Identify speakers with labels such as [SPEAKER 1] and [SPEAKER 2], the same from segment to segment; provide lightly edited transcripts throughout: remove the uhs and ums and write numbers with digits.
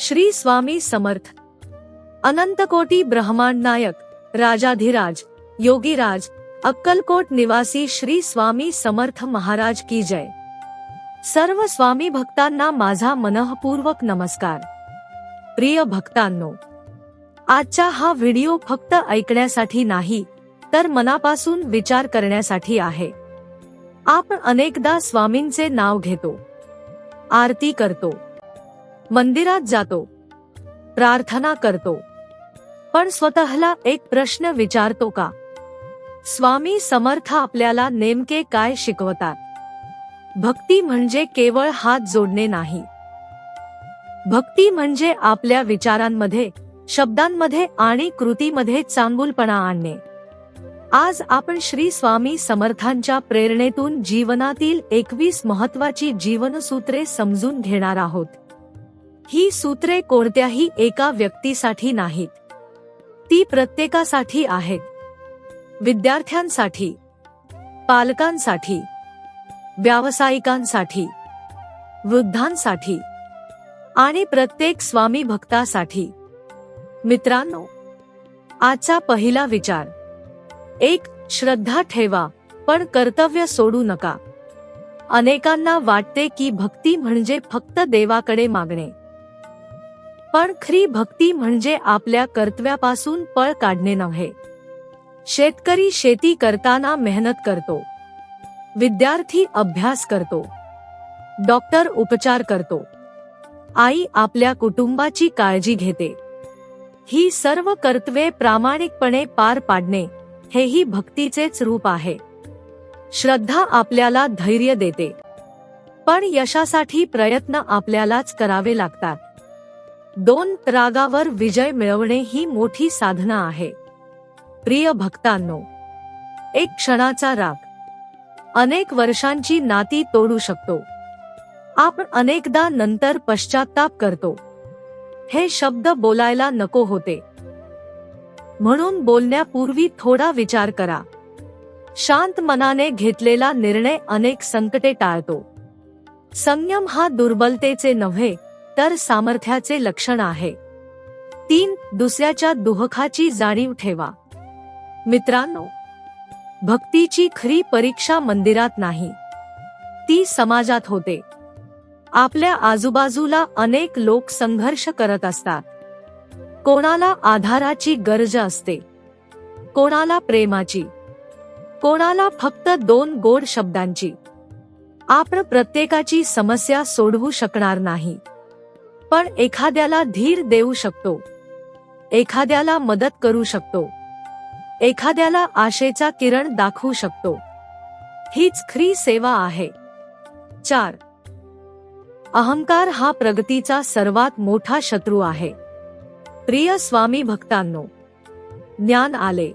[SPEAKER 1] श्री स्वामी समर्थ. अनंतकोटी ब्रह्मांड नायक, राजाधिराज, योगीराज, अक्कलकोट निवासी श्री स्वामी समर्थ महाराज की जय. सर्व स्वामी भक्तांना माझा मनःपूर्वक नमस्कार. प्रिय भक्तांनो, आजचा हा व्हिडिओ फक्त ऐकण्यासाठी नाही तर मनापासून विचार करण्यासाठी आहे. आपण अनेकदा स्वामींचे नाव घेतो, आरती करतो, मंदिरात जातो, प्रार्थना करतो, पण स्वतःला एक प्रश्न विचारतो का? स्वामी समर्थ आपल्याला नेमके काय शिकवतात? भक्ती म्हणजे केवळ हात जोडणे नाही. भक्ती म्हणजे आपल्या विचारांमध्ये, शब्दांमध्ये आणि कृतीमध्ये चांगुलपणा आणणे. आज आपण श्री स्वामी समर्थांच्या प्रेरणेतून जीवनातील 21 महत्त्वाची जीवनसूत्रे समजून घेणार आहोत. ही सूत्रे कोणत्याही एका व्यक्तीसाठी नाहीत, ती प्रत्येकासाठी आहेत. विद्यार्थ्यांसाठी, पालकांसाठी, व्यावसायिकांसाठी, वृद्धांसाठी आणि प्रत्येक स्वामी भक्तासाठी. मित्रांनो, आजचा पहिला विचार: 1. श्रद्धा ठेवा, पण कर्तव्य सोडू नका. अनेकांना वाटते की भक्ती म्हणजे फक्त देवाकडे मागणे, पण खरी भक्ती म्हणजे आपल्या कर्तव्यापासून पळ काढणे नव्हे. शेतकरी शेती करताना मेहनत करतो, विद्यार्थी अभ्यास करतो, डॉक्टर उपचार करतो, आई आपल्या कुटुंबाची काळजी घेते. ही सर्व कर्तव्ये प्रामाणिकपणे पार पाडणे हेही भक्तीचेच रूप आहे. श्रद्धा आपल्याला धैर्य देते, पण यशासाठी प्रयत्न आपल्यालाच करावे लागतात. 2. रागावर विजय मिळवणे ही मोठी साधना आहे. प्रिय भक्तांनो, एक क्षणाचा राग अनेक वर्षांची नाती तोडू शकतो. आपण अनेकदा नंतर पश्चात्ताप करतो, हे शब्द बोलायला नको होते. म्हणून बोलण्यापूर्वी थोडा विचार करा. शांत मनाने घेतलेला निर्णय अनेक संकटे टाळतो. संयम हा दुर्बलतेचे नव्हे तर सामर्थ्याचे लक्षण आहे. 3. दुसऱ्याच्या दुःखाची जाणीव ठेवा. मित्रांनो, भक्तीची खरी परीक्षा मंदिरात नाही, ती समाजात होते. आपल्या आजूबाजूला अनेक लोक संघर्ष करत असतात. कोणाला आधाराची गरज असते, कोणाला प्रेमाची, कोणाला फक्त 2 गोड शब्दांची. आपण प्रत्येकाची समस्या सोडवू शकणार नाही, पण एखाद्याला धीर देऊ शकतो, एखाद्याला मदत करू शकतो, एखाद्याला आशेचा किरण दाखवू शकतो. हीच खरी सेवा आहे. 4. अहंकार हा प्रगतीचा सर्वात मोठा शत्रू आहे. प्रिय स्वामी भक्तांनो, ज्ञान आले,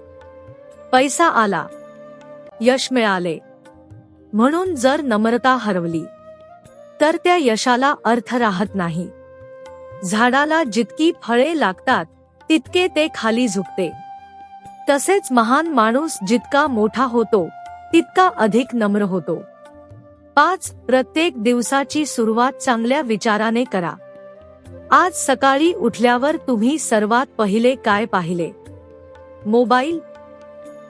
[SPEAKER 1] पैसा आला, यश मिळाले, म्हणून जर नम्रता हरवली तर त्या यशाला अर्थ राहत नाही. झाडाला जितकी फळे लागतात तितके ते खाली झुकते. तसेच महान माणूस जितका मोठा होतो तितका अधिक नम्र होतो. 5. प्रत्येक दिवसाची सुरुवात चांगल्या विचाराने करा. आज सकाळी उठल्यावर तुम्ही सर्वात पहिले काय पाहिले? मोबाईल,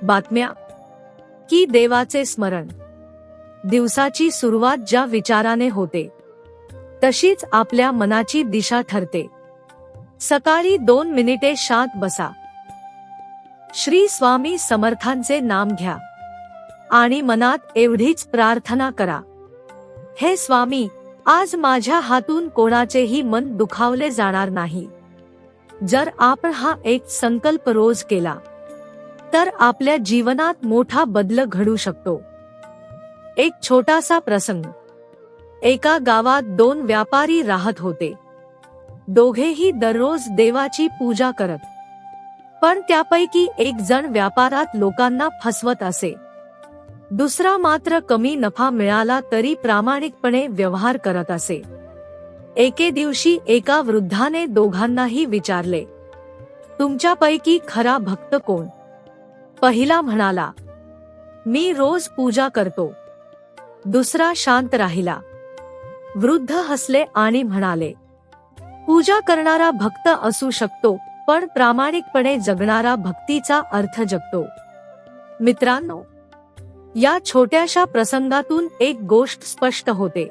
[SPEAKER 1] बातम्या की देवाचे स्मरण? दिवसाची सुरुवात ज्या विचाराने होते तशीच आपल्या मनाची दिशा ठरते. सकाळी 2 मिनिटे शांत बसा, श्री स्वामी समर्थांचे नाम घ्या आणि मनात एवढीच प्रार्थना करा: हे स्वामी, आज माझ्या हातून कोणाचेही मन दुखावले जाणार नाही. जर आपण हा एक संकल्प रोज केला तर आपल्या जीवनात मोठा बदल घडू शकतो. एक छोटासा प्रसंग: एका गावात 2 व्यापारी राहत होते. दोघेही दररोज देवाची पूजा करत, पण त्यापैकी एक जण व्यापारात लोकांना फसवत असे. दुसरा मात्र कमी नफा मिळाला तरी प्रामाणिकपणे व्यवहार करत असे. एके दिवशी एका वृद्धाने दोघांनाही विचारले, तुमच्यापैकी खरा भक्त कोण? पहिला म्हणाला, मी रोज पूजा करतो. दुसरा शांत राहिला. वृद्ध हसले आणि म्हणाले, पूजा करणारा भक्त असू शकतो, पण प्रामाणिकपणे जगणारा भक्तीचा अर्थ जगतो. मित्रांनो, या छोट्याशा प्रसंगातून एक गोष्ट स्पष्ट होते.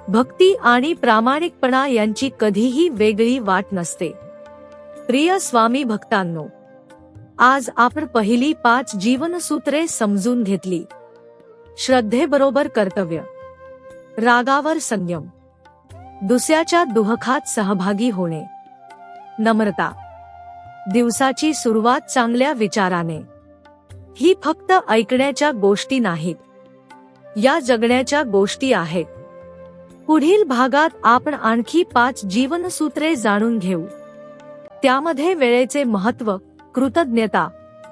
[SPEAKER 1] भक्ती आणि प्रामाणिकपणा यांची कधीही वेगळी वाट नसते. प्रिय स्वामी भक्तांनो, आज आपण पहिली 5 जीवनसूत्रे समजून घेतली. श्रद्धेबरोबर कर्तव्य, रागावर संयम, दुसऱ्याच्या दुःखात सहभागी होणे, नम्रता, दिवसाची सुरुवात चांगल्या विचाराने. ही फक्त ऐकण्याच्या गोष्टी नाहीत, या जगण्याच्या गोष्टी आहेत. पुढील भागात आपण आणखी 5 जीवनसूत्रे जाणून घेऊ. त्यामध्ये वेळेचे महत्त्व, कृतज्ञता,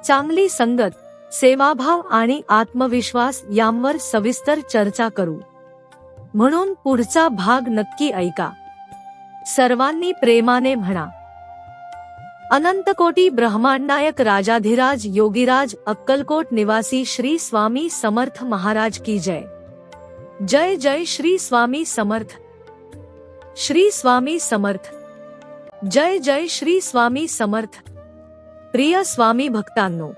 [SPEAKER 1] चांगली संगत, सेवाभाव आणि आत्मविश्वास यांवर सविस्तर चर्चा करू. म्हणून पुढचा भाग नक्की ऐका. सर्वांनी प्रेमाने म्हणा, अनंतकोटी ब्रह्मांडायक राजाधिराज योगीराज अक्कलकोट निवासी श्री स्वामी समर्थ महाराज की जय. जय जय श्री स्वामी समर्थ. श्री स्वामी समर्थ. जय जय श्री स्वामी समर्थ. प्रिय स्वामी भक्तांनो,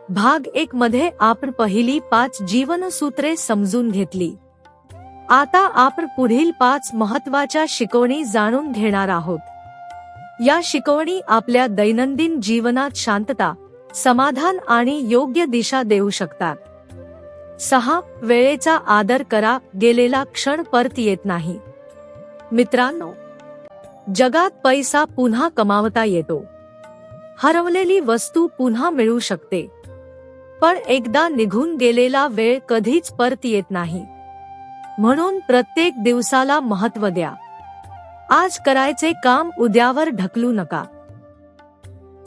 [SPEAKER 1] भाग 1 मध्ये आपण पहिली 5 जीवनसूत्रे समजून घेतली. आता आपण पुढील 5 महत्त्वाच्या शिकवणी जाणून घेणार आहोत. या शिकवणी आपल्या दैनंदिन जीवनात शांतता, समाधान आणि योग्य दिशा देऊ शकतात. 6. वेळेचा आदर करा, गेलेला क्षण परत येत नाही. मित्रांनो, जगात पैसा पुन्हा कमावता येतो, हरवलेली वस्तू पुन्हा मिळू शकते, पण एकदा निघून गेलेला वेळ कधीच परत येत नाही. म्हणून प्रत्येक दिवसाला महत्त्व द्या. आज करायचे काम उद्यावर ढकलू नका.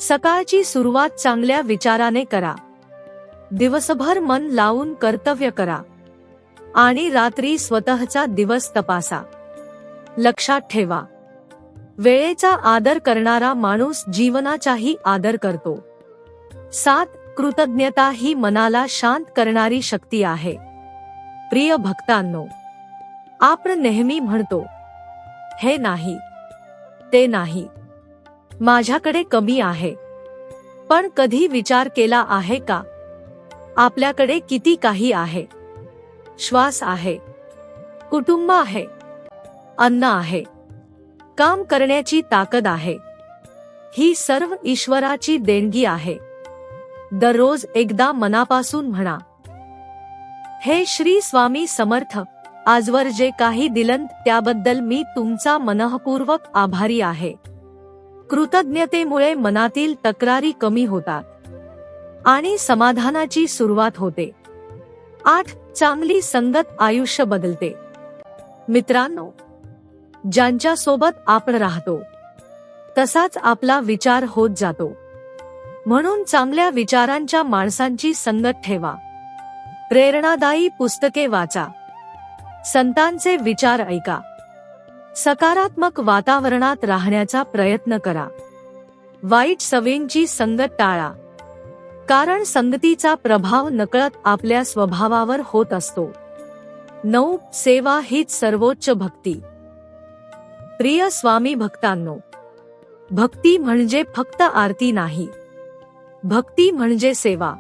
[SPEAKER 1] सकाळची सुरुवात चांगल्या विचाराने करा. दिवसभर मन लावून कर्तव्य करा आणि रात्री स्वतःचा दिवस तपासा. लक्षात ठेवा, वेळेचा आदर करणारा माणूस जीवनाचाही आदर करतो. 7. कृतज्ञता ही मनाला शांत करणारी शक्ती आहे. प्रिय भक्तांनो, आपण नेहमी म्हणतो, हे नाही, ते नाही, माझ्याकडे कमी आहे. पण कधी विचार केला आहे का, आपल्याकडे किती काही आहे? श्वास आहे, कुटुंब आहे, अन्न आहे, काम करण्याची ताकद आहे. ही सर्व ईश्वराची देणगी आहे. दररोज एकदा मनापासून म्हणा, हे श्री स्वामी समर्थ, आजवर जे काही दिलंत त्याबद्दल मी तुमचा मनःपूर्वक आभारी आहे. कृतज्ञतेमुळे मनातील तक्रारी कमी होतात आणि समाधानाची सुरुवात होते. 8. चांगली संगत आयुष्य बदलते. मित्रांनो, ज्यांच्या सोबत आपण राहतो तसाच आपला विचार होत जातो. म्हणून चांगल्या विचारांच्या माणसांची संगत ठेवा. प्रेरणादायी पुस्तके वाचा, संतांचे विचार ऐका, सकारात्मक वातावरणात राहण्याचा प्रयत्न करा. वाईट सवयींची संगत टाळा, कारण संगतीचा प्रभाव नकळत आपल्या स्वभावावर होत असतो. 9. सेवा हीच सर्वोच्च भक्ती. प्रिय स्वामी भक्तांनो, भक्ती म्हणजे फक्त आरती नाही. भक्ती म्हणजे सेवा.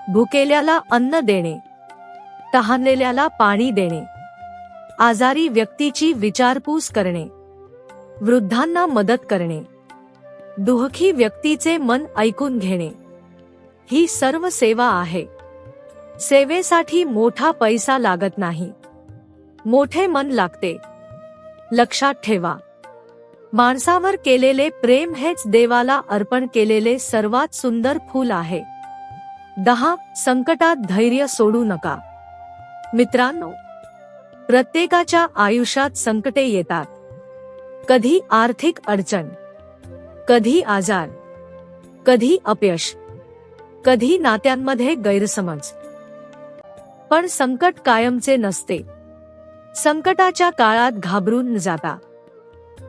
[SPEAKER 1] भुकेल्याला अन्न देणे, तहानलेल्याला पाणी देणे, आजारी व्यक्तीची विचारपूस करणे, वृद्धांना मदत करणे, दुःखी व्यक्तीचे मन ऐकून घेणे, ही सर्व सेवा आहे. सेवेसाठी मोठा पैसा लागत नाही, मोठे मन लागते. लक्षात ठेवा, माणसावर केलेले प्रेम हेच देवाला अर्पण केलेले सर्वात सुंदर फूल आहे. 10. संकटात धैर्य सोडू नका. मित्रांनो, प्रत्येकाच्या आयुष्यात संकटे येतात. कधी आर्थिक अडचण, कधी आजार, कधी अपयश, कधी नात्यांमध्ये गैरसमज. पण संकट कायमचे नसते. संकटाच्या काळात घाबरून न जाता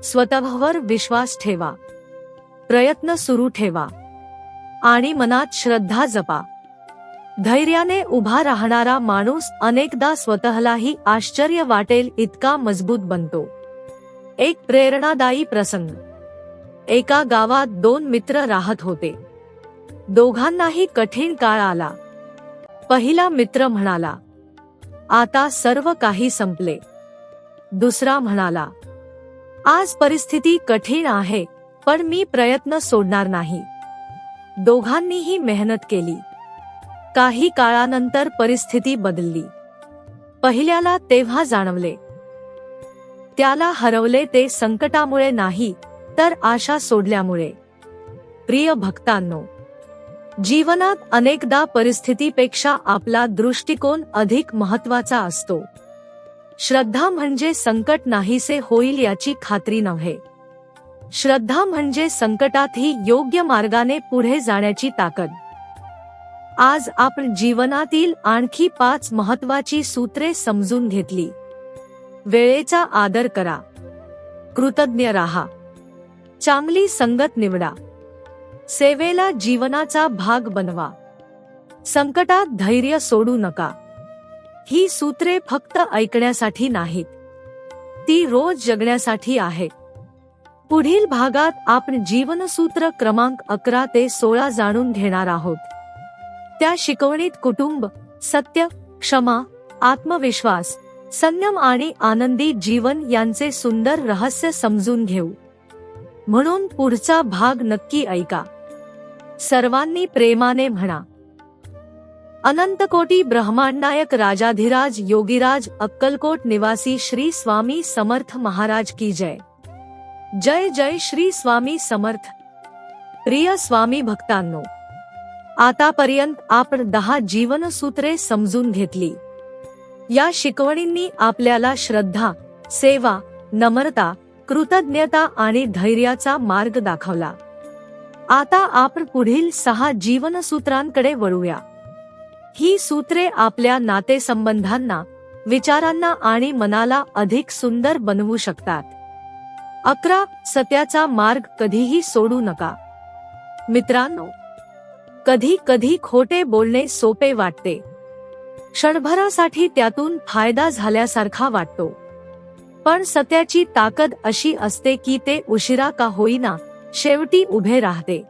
[SPEAKER 1] स्वतःवर विश्वास ठेवा, प्रयत्न सुरू ठेवा आणि मनात श्रद्धा जपा. धैर्याने उभा राहणारा माणूस अनेकदा स्वतःलाही आश्चर्य वाटेल इतका मजबूत बनतो. एक प्रेरणादायी प्रसंग. एका गावात दोन मित्र राहत होते. दोघांनाही कठीण काळ आला. पहिला मित्र म्हणाला, आता सर्व काही संपले. दुसरा म्हणाला, आज परिस्थिती कठीण आहे, पण मी प्रयत्न सोडणार नाही. दोघांनीही मेहनत केली. काही काळानंतर परिस्थिती बदलली. पहिल्याला तेव्हा जाणवले, त्याला हरवले ते संकटामुळे नाही, तर आशा सोडल्यामुळे. प्रिय भक्तांनो, जीवनात अनेकदा परिस्थितीपेक्षा आपला दृष्टिकोन अधिक महत्त्वाचा असतो. श्रद्धा म्हणजे संकट नाहीसे होईल याची खात्री नव्हे. श्रद्धा म्हणजे संकटातही योग्य मार्गाने पुढे जाण्याची ताकद. आज आपण जीवनातील आणखी 5 महत्त्वाची सूत्रे समजून घेतली. वेळेचा आदर करा. कृतज्ञ राहा. चांगली संगत निवडा. सेवेला जीवनाचा भाग बनवा. संकटात धैर्य सोडू नका. ही सूत्रे फक्त ऐकण्यासाठी नाहीत, ती रोज जगण्यासाठी आहेत. पुढील भागात आपण जीवनसूत्र क्रमांक 11 ते 16 जाणून घेणार आहोत. त्या शिकवणीत कुटुंब, सत्य, क्षमा, आत्मविश्वास, संयम आणि आनंदी जीवन यांचे सुंदर रहस्य समजून घेऊ. म्हणून पुढचा भाग नक्की ऐका. सर्वांनी प्रेमाने म्हणा, अनंतकोटी ब्रह्मांडनायक राजाधिराज योगीराज अक्कलकोट निवासी श्री स्वामी समर्थ महाराज की जय. जय जय श्री स्वामी समर्थ. प्रिय स्वामी भक्तांनो, आतापर्यंत आपण 10 जीवनसूत्रे समजून घेतली. या शिकवणींनी आपल्याला श्रद्धा, सेवा, नम्रता, कृतज्ञता आणि धैर्याचा मार्ग दाखवला. आता आपण पुढील 6 जीवनसूत्रांकडे वळूया. ही सूत्रे आपल्या नातेसंबंधांना, विचारांना आणि मनाला अधिक सुंदर बनवू शकतात. 11. सत्याचा मार्ग कधीही सोडू नका. मित्रांनो, कधी कधी खोटे बोलणे सोपे वाटते. क्षणभरासाठी त्यातून फायदा झाल्यासारखा वाटतो. पण सत्याची ताकद अशी असते की ते उशिरा का होईना, शेवटी उभे राहते.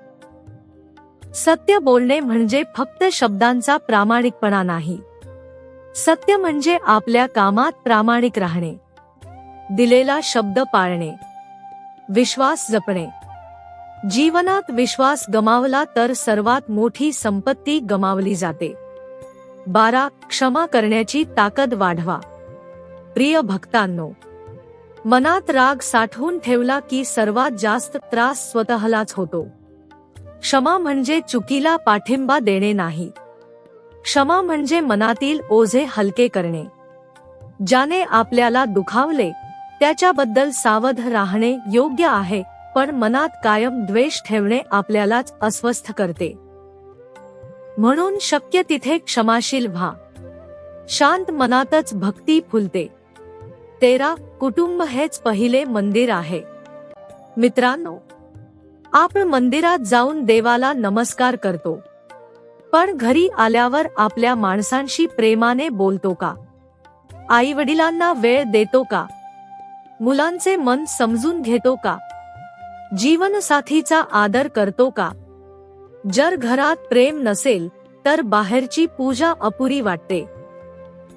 [SPEAKER 1] सत्य बोलणे म्हणजे फक्त शब्दांचा प्रामाणिकपणा नाही. सत्य म्हणजे आपल्या कामात प्रामाणिक राहणे, दिलेला शब्द पाळणे, विश्वास जपणे. जीवनात विश्वास गमावला तर सर्वात मोठी संपत्ती गमावली जाते. 12. क्षमा करण्याची ताकद वाढवा. प्रिय भक्तांनो, मनात राग साठवून ठेवला की सर्वात जास्त त्रास स्वतःलाच होतो. क्षमा म्हणजे चुकीला पाठिंबा देणे नाही. क्षमा म्हणजे मनातील ओझे हलके करणे. ज्याने आपल्याला दुखावले त्याच्याबद्दल सावध राहणे योग्य आहे, पण मनात कायम द्वेष ठेवणे आपल्यालाच अस्वस्थ करते. म्हणून शक्य तिथे क्षमाशील व्हा. शांत मनातच भक्ती फुलते. 13. कुटुंब हेच पहिले मंदिर आहे. मित्रांनो, आपण मंदिरात जाऊन देवाला नमस्कार करतो, पण घरी आल्यावर आपल्या माणसांशी प्रेमाने बोलतो का? आई वडिलांना वेळ देतो का? मुलांचे मन समजून घेतो का? जीवनसाथीचा आदर करतो का? जर घरात प्रेम नसेल तर बाहेरची पूजा अपुरी वाटते.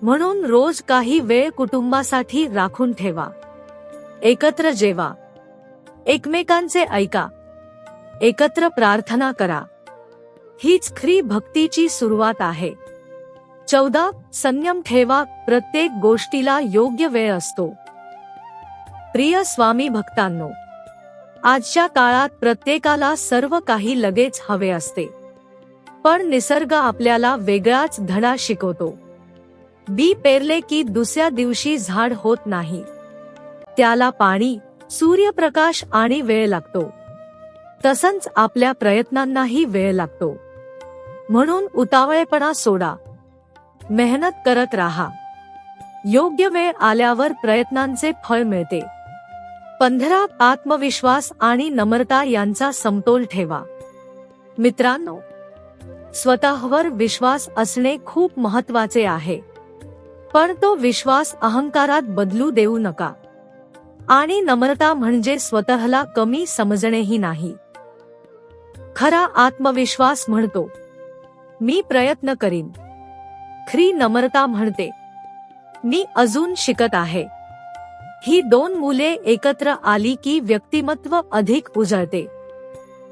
[SPEAKER 1] म्हणून रोज काही वेळ कुटुंबासाठी राखून ठेवा. एकत्र जेवा. एकमेकांचे ऐका. एकत्र प्रार्थना करा. हीच खरी भक्तीची सुरुवात आहे. 14. संयम ठेवा. प्रत्येक गोष्टीला योग्य वेळ असतो. प्रिय स्वामी भक्तांनो, आजच्या काळात प्रत्येकाला सर्व काही लगेच हवे असते. पण निसर्ग आपल्याला वेगळाच धडा शिकवतो. बी पेरले की दुसऱ्या दिवशी झाड होत नाही. त्याला पाणी, सूर्यप्रकाश आणि वेळ लागतो. तसंच आपल्या प्रयत्नांनाही वेळ लागतो. म्हणून उतावळेपणा सोडा. मेहनत करत राहा. योग्य वेळ आल्यावर प्रयत्नांचे फळ मिळते. 15. आत्मविश्वास आणि नम्रता यांचा समतोल ठेवा. मित्रांनो, स्वतःवर विश्वास असणे खूप महत्त्वाचे आहे. पण तो विश्वास अहंकारात बदलू देऊ नका. आणि नम्रता म्हणजे स्वतःला कमी समजणेही नाही. खरा आत्मविश्वास म्हणतो, मी प्रयत्न करीन. खरी नम्रता म्हणते, मी अजून शिकत आहे. ही दोन मूले एकत्र आली की व्यक्तिमत्व अधिक उजळते.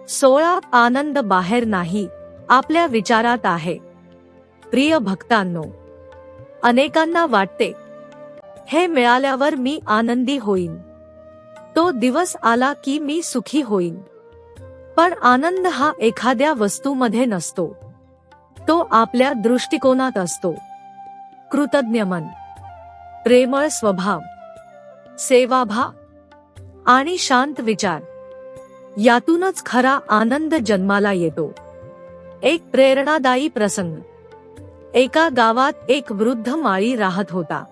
[SPEAKER 1] 16 आनंद बाहेर नाही, आपल्या विचारात आहे. प्रिय भक्तांनो, अनेकांना वाटते, हे मिळाल्यावर मी आनंदी होईन. तो दिवस आला की मी सुखी होईन. पण आनंद हा एखाद्या वस्तूमध्ये नसतो. तो आपल्या दृष्टिकोनात असतो. कृतज्ञ मन, प्रेमळ स्वभाव, सेवाभाव आणि शांत विचार यातूनच खरा आनंद जन्माला येतो. एक प्रेरणादायी प्रसंग. एका गावात एक वृद्ध माळी राहत होता.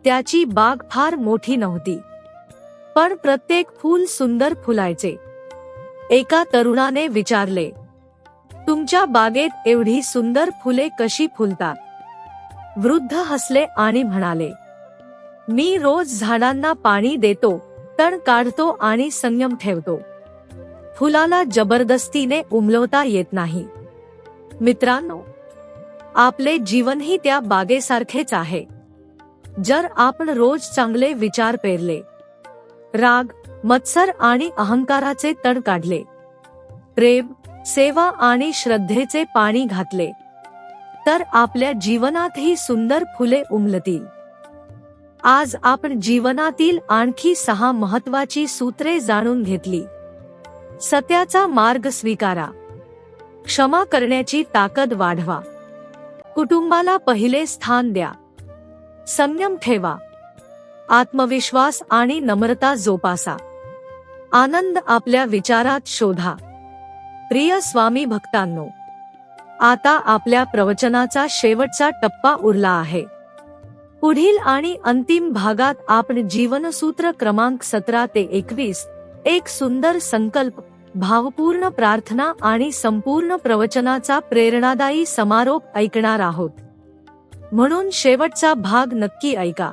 [SPEAKER 1] त्याची बाग फार मोठी नव्हती, पण प्रत्येक फूल सुंदर फुलायचे. एका तरुणाने विचारले, तुमच्या बागेत एवढी सुंदर फुले कशी फुलतात? वृद्ध हसले आणि म्हणाले, मी रोज झाडांना पाणी देतो, तण काढतो आणि संयम ठेवतो. फुलाला जबरदस्तीने उमलवता येत नाही. मित्रांनो, आपले जीवनही त्या बागेसारखेच आहे. जर आपण रोज चांगले विचार पेरले, राग, मत्सर आणि अहंकाराचे तण काढले, प्रेम, सेवा आणि श्रद्धेचे पाणी घातले, तर आपल्या जीवनातही सुंदर फुले उमलतील. आज आपण जीवनातील आणखी 6 महत्त्वाची सूत्रे जाणून घेतली. सत्याचा मार्ग स्वीकारा. क्षमा करण्याची ताकद वाढवा. कुटुंबाला पहिले स्थान द्या. संयम ठेवा. आत्मविश्वास आणि नम्रता जोपासा. आनंद आपल्या विचारात शोधा. प्रिय स्वामी भक्तांनो, आता आपल्या प्रवचनाचा शेवटचा टप्पा उरला आहे. पुढील आणि अंतिम भागात आपण जीवनसूत्र क्रमांक 17 ते 21, एक सुंदर संकल्प, भावपूर्ण प्रार्थना आणि संपूर्ण प्रवचनाचा प्रेरणादायी समारोप ऐकणार आहोत. म्हणून शेवटचा भाग नक्की ऐका.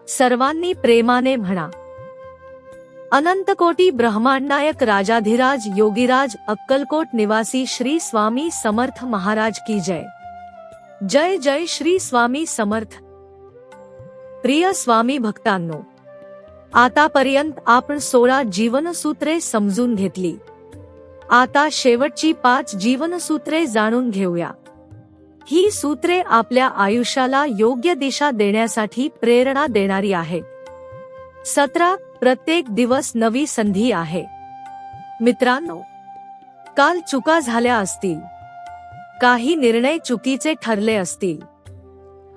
[SPEAKER 1] सर्वांनी प्रेमाने म्हणा, अनंतकोटी ब्रह्मांडनायक राजाधिराज योगीराज अक्कलकोट निवासी श्री स्वामी समर्थ महाराज की जय. जय जय श्री स्वामी समर्थ. प्रिय स्वामी भक्तांनो, आतापर्यंत आपण 16 जीवनसूत्रे समजून घेतली. आता शेवटची 5 जीवनसूत्रे जाणून घेऊया. ही सूत्रे आपल्या आयुष्याला योग्य दिशा देण्यासाठी प्रेरणा देणारी आहेत. 17 प्रत्येक दिवस नवी संधी आहे. मित्रांनो, काल चुका झाल्या असतील, काही निर्णय चुकीचे ठरले असतील,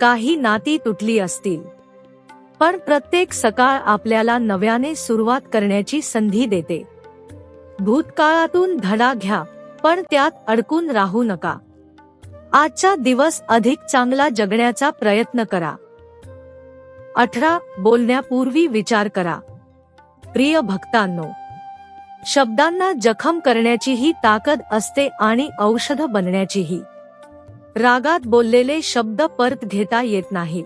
[SPEAKER 1] काही नाती तुटली असतील, पण प्रत्येक सकाळ आपल्याला नव्याने सुरुवात करण्याची संधी देते. भूतकाळातून धडा घ्या, पण त्यात अडकून राहू नका. आजचा दिवस अधिक चांगला जगण्याचा प्रयत्न करा. 18 बोलण्यापूर्वी विचार करा. प्रिय भक्तांनो, शब्दांना जखम करण्याचीही ताकद असते आणि औषध बनण्याचीही. रागात बोललेले शब्द परत घेता येत नाहीत.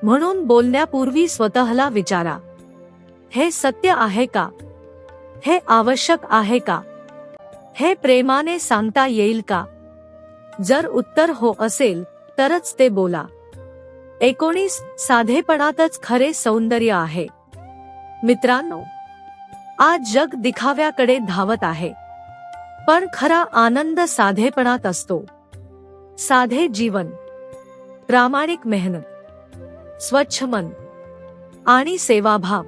[SPEAKER 1] म्हणून बोलण्यापूर्वी स्वतःला विचारा, हे सत्य आहे का? हे आवश्यक आहे का? हे प्रेमाने सांगता येईल का? जर उत्तर हो असेल तरच ते बोला. 19 साधेपणातच खरे सौंदर्य आहे. मित्रांनो, आज जग दिखाव्याकडे धावत आहे, पण खरा आनंद साधेपणात असतो. साधे जीवन, प्रामाणिक मेहनत, स्वच्छ मन आणि सेवाभाव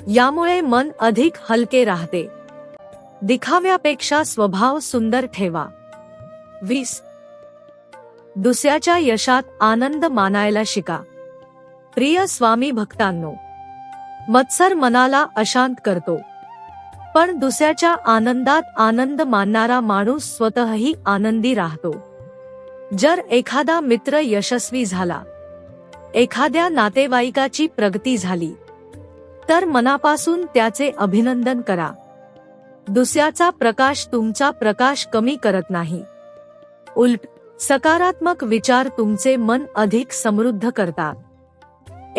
[SPEAKER 1] यामुळे मन अधिक हलके राहते. दिखाव्यापेक्षा स्वभाव सुंदर ठेवा. 20 दुसऱ्याच्या यशात आनंद मानायला शिका. प्रिय स्वामी भक्तांनो, मत्सर मनाला अशांत करतो, पण दुसऱ्याच्या आनंदात आनंद मानणारा माणूस स्वतःही आनंदी राहतो. जर एखादा मित्र यशस्वी झाला, एखाद्या नातेवाईकाची प्रगती झाली, तर मनापासून त्याचे अभिनंदन करा. दुसऱ्याचा प्रकाश तुमचा प्रकाश कमी करत नाही. उलट, सकारात्मक विचार तुमचे मन अधिक समृद्ध करतात.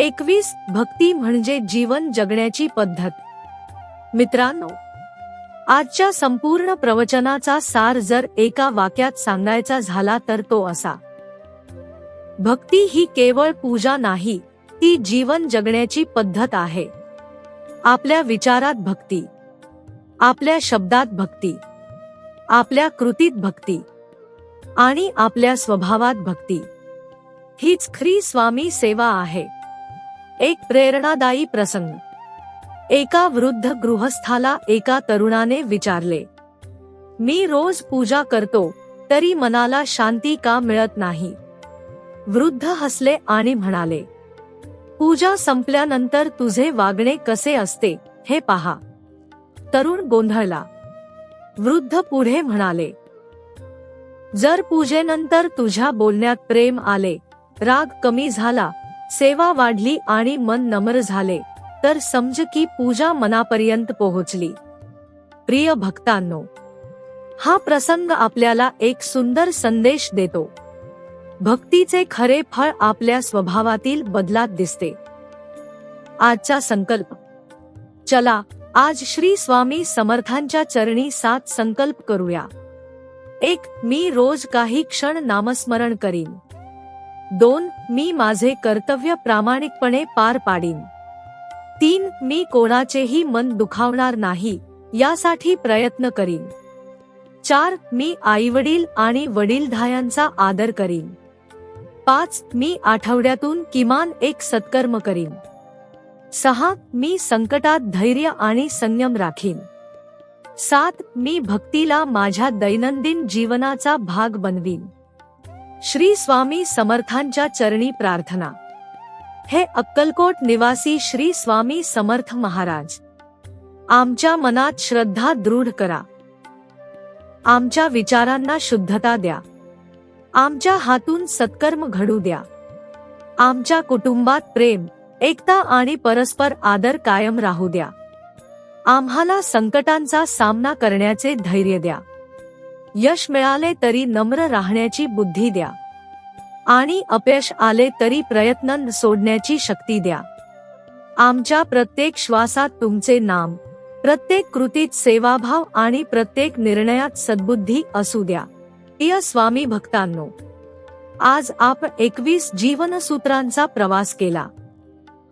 [SPEAKER 1] 21 भक्ती म्हणजे जीवन जगण्याची पद्धत. मित्रांनो, आजच्या संपूर्ण प्रवचनाचा सार जर एका वाक्यात सांगायचा झाला तर तो असा: भक्ती ही केवळ पूजा नाही, ती जीवन जगण्याची पद्धत आहे. आपल्या विचारात भक्ती, आपल्या शब्दात भक्ती, आपल्या कृतीत भक्ती आणि आपल्या स्वभावात भक्ती, हीच खरी स्वामी सेवा आहे. एक प्रेरणादायी प्रसंग. एका वृद्ध गृहस्थाला एका तरुणाने विचारले, मी रोज पूजा करतो तरी मनाला शांती का मिळत नाही? वृद्ध हसले आणि म्हणाले, पूजा संपल्यानंतर तुझे वागणे कसे असते हे पहा. तरुण गोंधळला. वृद्ध पुढे म्हणाले, जर पूजेनंतर तुझ्या बोलण्यात प्रेम आले, राग कमी झाला, सेवा वाढली आणि मन नम्र झाले, तर समज की पूजा मनापर्यंत पोहोचली. प्रिय भक्तांनो, हा प्रसंग आपल्याला एक सुंदर संदेश देतो. भक्तीचे खरे फळ आपल्या स्वभावातील बदलात दिसते. आजचा संकल्प. चला आज श्री स्वामी समर्थांच्या चरणी 7 संकल्प करूया. 1. मी रोज काही क्षण नामस्मरण करीन. 2. मी माझे कर्तव्य प्रामाणिकपणे पार पाडीन. 3. मी कोणाचेही मन दुखावणार नाही यासाठी प्रयत्न करीन. 4. मी आईवडील आणि वडीलधाऱ्यांचा आदर करीन. 5. मी आठवड्यातून किमान एक सत्कर्म करीन. 6. मी संकटात धैर्य आणि संयम राखीन. 7. मी भक्तीला माझ्या दैनंदिन जीवनाचा भाग बनवीन. श्री स्वामी समर्थांच्या चरणी प्रार्थना. हे अक्कलकोट निवासी श्री स्वामी समर्थ महाराज, आमच्या मनात श्रद्धा दृढ करा. आमच्या विचारांना शुद्धता द्या. आमच्या हातून सत्कर्म घडू द्या. आमच्या कुटुंबात प्रेम, एकता आणि परस्पर आदर कायम राहू द्या. आम्हाला संकटांचा सामना करण्याचे धैर्य द्या. यश मिळाले तरी नम्र राहण्याची बुद्धी द्या आणि अपयश आले तरी प्रयत्न न सोडण्याची शक्ती द्या. आमच्या प्रत्येक श्वासात तुमचे नाम, प्रत्येक कृतीत सेवाभाव आणि प्रत्येक निर्णयात सद्बुद्धी असू द्या. प्रिय स्वामी भक्तांनो, आज आपण 21 जीवनसूत्रांचा प्रवास केला.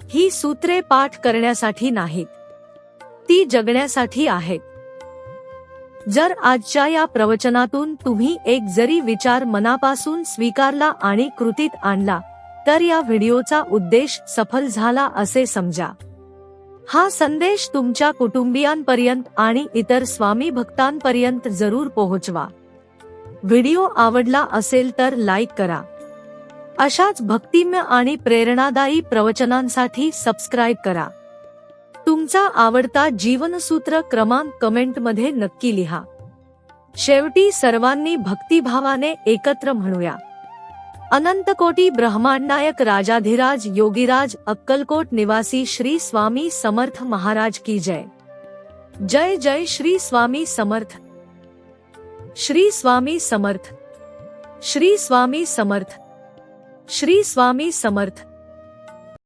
[SPEAKER 1] ही सूत्रे पाठ करण्यासाठी नाहीत, ती जगण्यासाठी आहेत. जर आजच्या या प्रवचनातून तुम्ही एक जरी विचार मनापासून स्वीकारला आणि कृतीत आणला, तर या व्हिडिओचा उद्देश सफल झाला असे समजा. हा संदेश तुमच्या कुटुंबियांपर्यंत आणि इतर स्वामी भक्तांपर्यंत जरूर पोहोचवा. व्हिडिओ आवडला असेल तर लाईक करा. अशाच भक्तिमय आणि प्रेरणादायी प्रवचनांसाठी सबस्क्राईब करा. तुमचा आवडता जीवनसूत्र क्रमांक कमेंटमध्ये नक्की लिहा. शेवटी सर्वांनी भक्तिभावाने एकत्र म्हणूया, अनंतकोटी ब्रह्मांडनायक राजाधिराज योगीराज अक्कलकोट निवासी श्री स्वामी समर्थ महाराज की जय. जय जय श्री स्वामी समर्थ. श्री स्वामी समर्थ. श्री स्वामी समर्थ. श्री स्वामी समर्थ.